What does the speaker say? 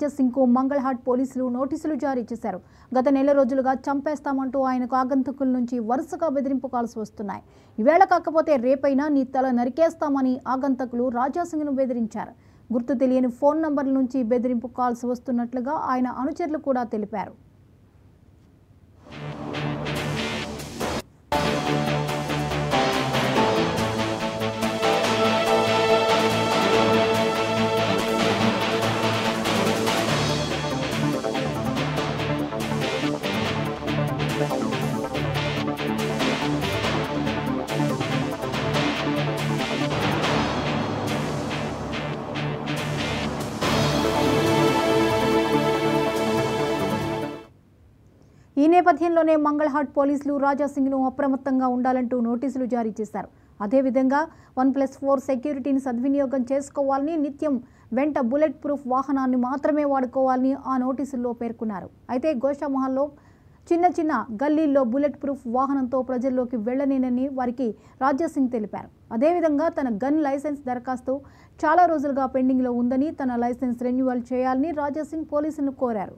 సింగ్కు మంగళహాట్ పోలీసులు నోటీసులు జారీ చేశారు. గత నెల రోజులుగా చంపేస్తామంటూ ఆయనకు ఆగంతకుల నుంచి వరుసగా బెదిరింపు కాల్స్ వస్తున్నాయి. ఈవేళ కాకపోతే రేపైనా నీ తల నరికేస్తామని ఆగంతకులు రాజాసింగ్ను బెదిరించారు. గుర్తు తెలియని ఫోన్ నంబర్ల నుంచి బెదిరింపు కాల్స్ వస్తున్నట్లుగా ఆయన అనుచరులు కూడా తెలిపారు. ఈ నేపథ్యంలోనే మంగళహాట్ పోలీసులు రాజాసింగ్ను అప్రమత్తంగా ఉండాలంటూ నోటీసులు జారీ చేశారు. అదేవిధంగా 1+4 సెక్యూరిటీని సద్వినియోగం చేసుకోవాలని, నిత్యం వెంట బుల్లెట్ ప్రూఫ్ వాహనాన్ని మాత్రమే వాడుకోవాలని ఆ నోటీసుల్లో పేర్కొన్నారు. అయితే గోషామహల్లో చిన్న గల్లీల్లో బుల్లెట్ ప్రూఫ్ వాహనంతో ప్రజల్లోకి వెళ్లనేనని వారికి రాజాసింగ్ తెలిపారు. అదేవిధంగా తన గన్ లైసెన్స్ దరఖాస్తు చాలా రోజులుగా పెండింగ్లో ఉందని, తన లైసెన్స్ రెన్యువల్ చేయాలని రాజాసింగ్ పోలీసులను కోరారు.